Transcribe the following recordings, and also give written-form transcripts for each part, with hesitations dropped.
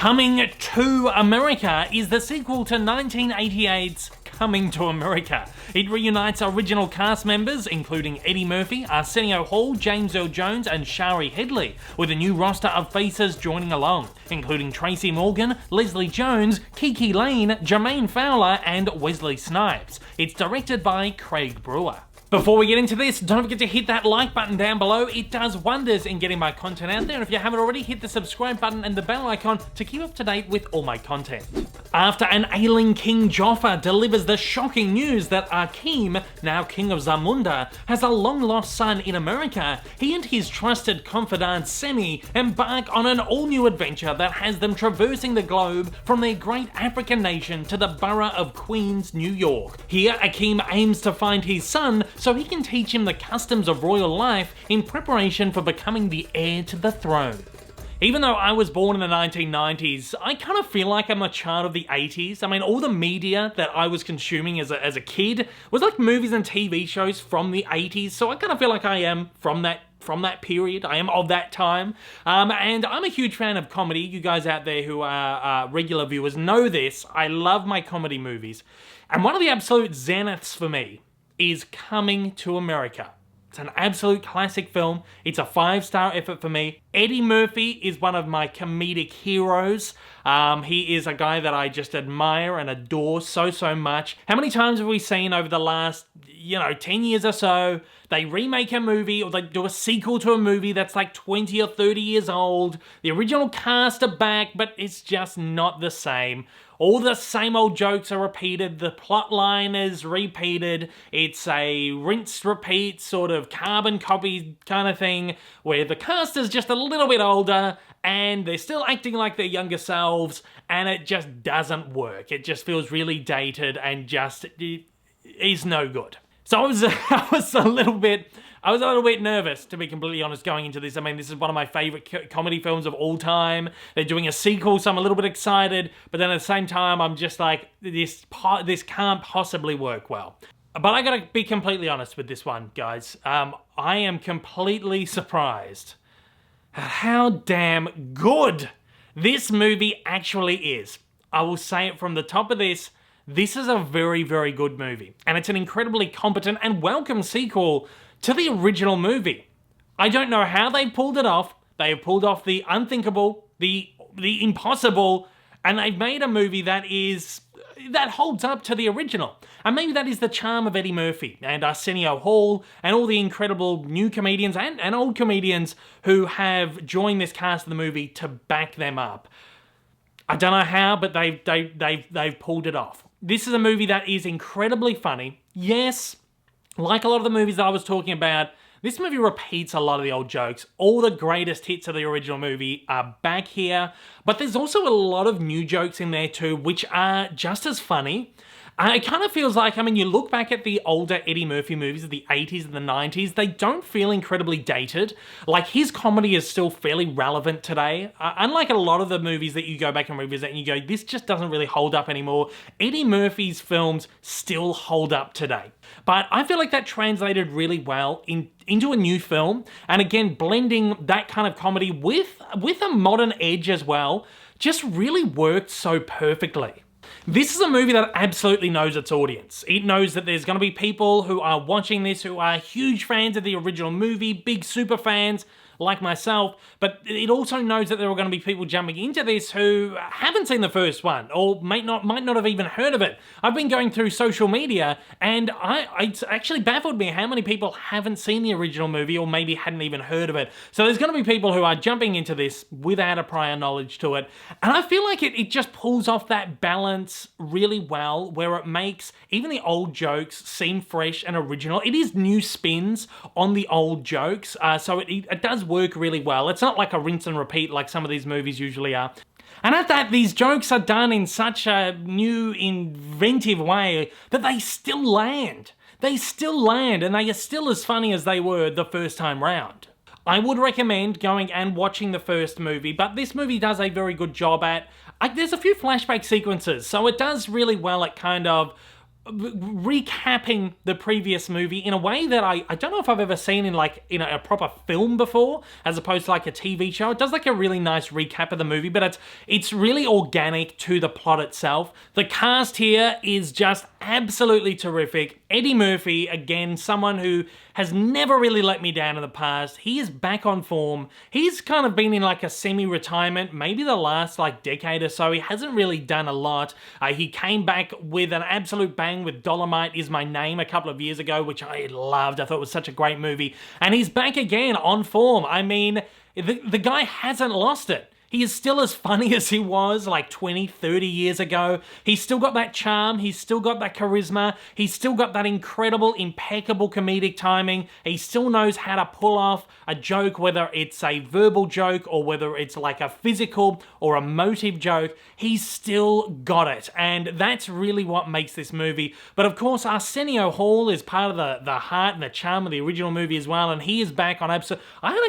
Coming to America is the sequel to 1988's Coming to America. It reunites original cast members, including EddieMurphy, Arsenio Hall, James Earl Jones, and Shari Headley, with a new roster of faces joining along, including Tracy Morgan, Leslie Jones, KiKi Layne, Jermaine Fowler, and Wesley Snipes. It's directed by Craig Brewer. Before we get into this, don't forget to hit that like button down below. It does wonders in getting my content out there. And if you haven't already, hit the subscribe button and the bell icon to keep up to date with all my content. After an ailing King Jaffe delivers the shocking news that Akeem, now King of Zamunda, has a long-lost son in America, he and his trusted confidant Semmi embark on an all-new adventure that has them traversing the globe from their great African nation to the borough of Queens, New York. Here, Akeem aims to find his son so he can teach him the customs of royal life in preparation for becoming the heir to the throne. Even though I was born in the 1990s, I kind of feel like I'm a child of the 80s. I mean, all the media that I was consuming as a kid was like movies and TV shows from the 80s, so I kind of feel like I am from that period. I am of that time. And I'm a huge fan of comedy. You guys out there who are regular viewers know this. I love my comedy movies. And one of the absolute zeniths for me is Coming to America. It's an absolute classic film. It's a 5-star effort for me. EddieMurphy is one of my comedic heroes. He is a guy that I just admire and adore so much. How many times have we seen over the last, 10 years or so, they remake a movie or they do a sequel to a movie that's like 20 or 30 years old. The original cast are back, but it's just not the same. All the same old jokes are repeated, the plot line is repeated, it's a rinse repeat sort of carbon copy kind of thing where the cast is just a little bit older and they're still acting like their younger selves and it just doesn't work. It just feels really dated and just is no good. So I was a little bit nervous, to be completely honest, going into this. I mean, this is one of my favorite comedy films of all time. They're doing a sequel, so I'm a little bit excited, but then at the same time, I'm just like, this can't possibly work well. But I gotta be completely honest with this one, guys. I am completely surprised at how damn good this movie actually is. I will say it from the top of this. This is a very, very good movie, and it's an incredibly competent and welcome sequel to the original movie. I don't know how they pulled it off. They have pulled off the unthinkable, the impossible, and they've made a movie that holds up to the original. And maybe that is the charm of EddieMurphy and Arsenio Hall and all the incredible new comedians and old comedians who have joined this cast of the movie to back them up. I don't know how, but they've pulled it off. This is a movie that is incredibly funny. Yes, like a lot of the movies that I was talking about, this movie repeats a lot of the old jokes. All the greatest hits of the original movie are back here, but there's also a lot of new jokes in there too, which are just as funny. It kind of feels like, you look back at the older Eddie Murphy movies of the 80s and the 90s, they don't feel incredibly dated. Like, his comedy is still fairly relevant today. Unlike a lot of the movies that you go back and revisit and you go, this just doesn't really hold up anymore, Eddie Murphy's films still hold up today. But I feel like that translated really well into a new film, and again, blending that kind of comedy with a modern edge as well, just really worked so perfectly. This is a movie that absolutely knows its audience. It knows that there's going to be people who are watching this who are huge fans of the original movie, big super fans like myself, but it also knows that there are going to be people jumping into this who haven't seen the first one or might not have even heard of it. I've been going through social media and it's actually baffled me how many people haven't seen the original movie or maybe hadn't even heard of it. So there's going to be people who are jumping into this without a prior knowledge to it. And I feel like it just pulls off that balance really well, where it makes even the old jokes seem fresh and original. It is new spins on the old jokes, so it does work really well. It's not like a rinse and repeat like some of these movies usually are. And at that, these jokes are done in such a new, inventive way that they still land. They still land, and they are still as funny as they were the first time round. I would recommend going and watching the first movie, but this movie does a very good job at... there's a few flashback sequences, so it does really well at kind of recapping the previous movie in a way that I don't know if I've ever seen in like in a proper film before, as opposed to like a TV show. It does like a really nice recap of the movie, but it's really organic to the plot itself. The cast here is just absolutely terrific. EddieMurphy, again, someone who has never really let me down in the past. He is back on form. He's kind of been in like a semi-retirement, maybe the last like decade or so. He hasn't really done a lot. He came back with an absolute bang with Dolomite Is My Name a couple of years ago, which I loved. I thought it was such a great movie. And he's back again on form. I mean, the guy hasn't lost it. He is still as funny as he was like 20, 30 years ago. He's still got that charm. He's still got that charisma. He's still got that incredible, impeccable comedic timing. He still knows how to pull off a joke, whether it's a verbal joke or whether it's like a physical or emotive joke. He's still got it. And that's really what makes this movie. But of course, Arsenio Hall is part of the heart and the charm of the original movie as well. And he is back on I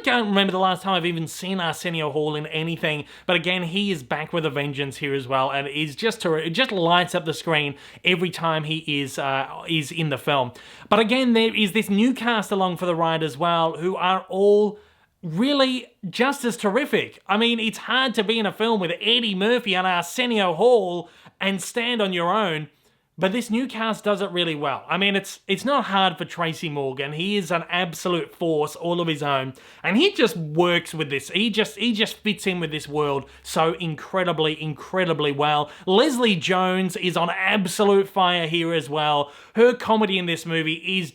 can't remember the last time I've even seen Arsenio Hall in anything. But again, he is back with a vengeance here as well, and it just lights up the screen every time he is in the film. But again, there is this new cast along for the ride as well, who are all really just as terrific. I mean, it's hard to be in a film with EddieMurphy and Arsenio Hall and stand on your own. But this new cast does it really well. I mean, it's not hard for Tracy Morgan. He is an absolute force all of his own. And he just works with this. He just fits in with this world so incredibly well. Leslie Jones is on absolute fire here as well. Her comedy in this movie is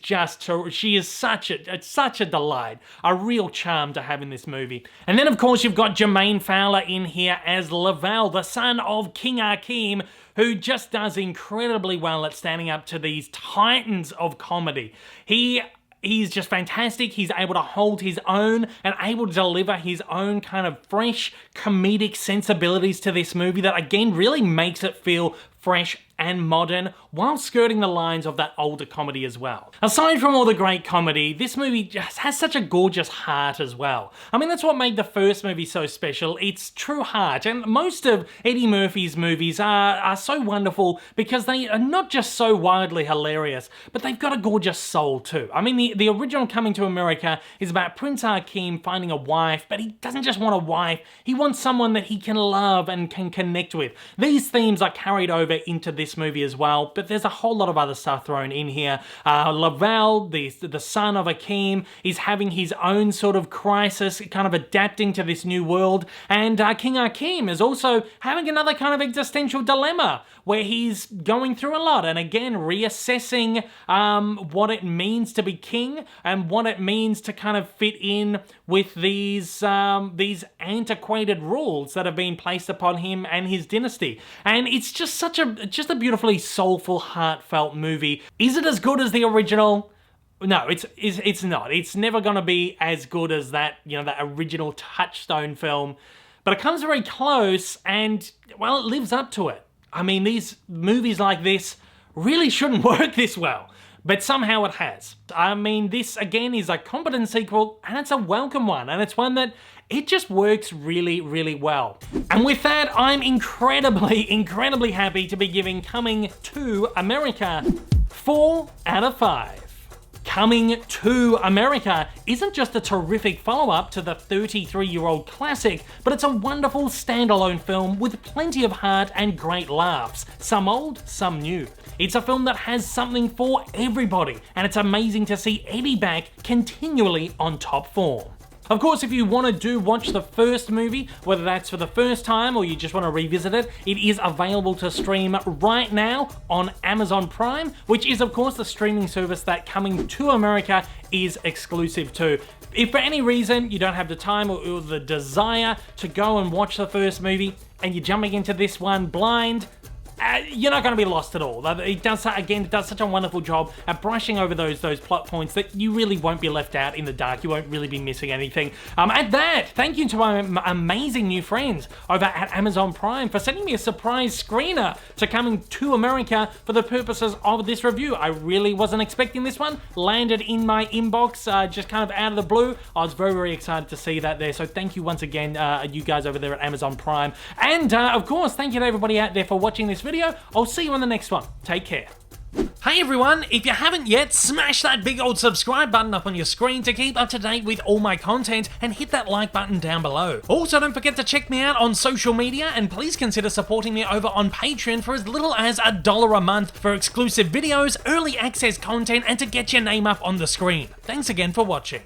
she is such a delight. A real charm to have in this movie. And then, of course, you've got Jermaine Fowler in here as Lavelle, the son of King Akeem, who just does incredibly well at standing up to these titans of comedy. He's just fantastic. He's able to hold his own and able to deliver his own kind of fresh comedic sensibilities to this movie that, again, really makes it feel fresh and modern while skirting the lines of that older comedy as well. Aside from all the great comedy, this movie just has such a gorgeous heart as well. I mean, that's what made the first movie so special. It's true heart, and most of EddieMurphy's movies are so wonderful because they are not just so wildly hilarious, but they've got a gorgeous soul too. I mean, the original Coming to America is about Prince Akeem finding a wife, but he doesn't just want a wife, he wants someone that he can love and can connect with. These themes are carried over into this movie as well, but there's a whole lot of other stuff thrown in here. Lavelle, the son of Akeem, is having his own sort of crisis, kind of adapting to this new world, and King Akeem is also having another kind of existential dilemma where he's going through a lot, and again, reassessing what it means to be king and what it means to kind of fit in with these antiquated rules that have been placed upon him and his dynasty. And it's just a beautifully soulful, heartfelt movie. Is it as good as the original? No, it's not. It's never gonna be as good as that original touchstone film, but it comes very close, and well, it lives up to it. I mean, these movies like this really shouldn't work this well, but somehow it has. I mean, this again is a competent sequel, and it's a welcome one, and it's one that it just works really well. And with that, I'm incredibly happy to be giving Coming to America 4 out of 5. Coming to America isn't just a terrific follow-up to the 33-year-old classic, but it's a wonderful standalone film with plenty of heart and great laughs, some old, some new. It's a film that has something for everybody, and it's amazing to see Eddie back continually on top form. Of course, if you want to watch the first movie, whether that's for the first time or you just want to revisit it, it is available to stream right now on Amazon Prime, which is of course the streaming service that Coming to America is exclusive to. If for any reason you don't have the time or the desire to go and watch the first movie and you're jumping into this one blind, you're not going to be lost at all. It does such a wonderful job at brushing over those plot points that you really won't be left out in the dark. You won't really be missing anything. At that, thank you to my amazing new friends over at Amazon Prime for sending me a surprise screener to Coming to America for the purposes of this review. I really wasn't expecting this one. Landed in my inbox just kind of out of the blue. I was very excited to see that there. So thank you once again, you guys over there at Amazon Prime. And of course, thank you to everybody out there for watching this video. I'll see you on the next one. Take care. Hey everyone, if you haven't yet, smash that big old subscribe button up on your screen to keep up to date with all my content, and hit that like button down below. Also, don't forget to check me out on social media, and please consider supporting me over on Patreon for as little as $1 a month for exclusive videos, early access content, and to get your name up on the screen. Thanks again for watching.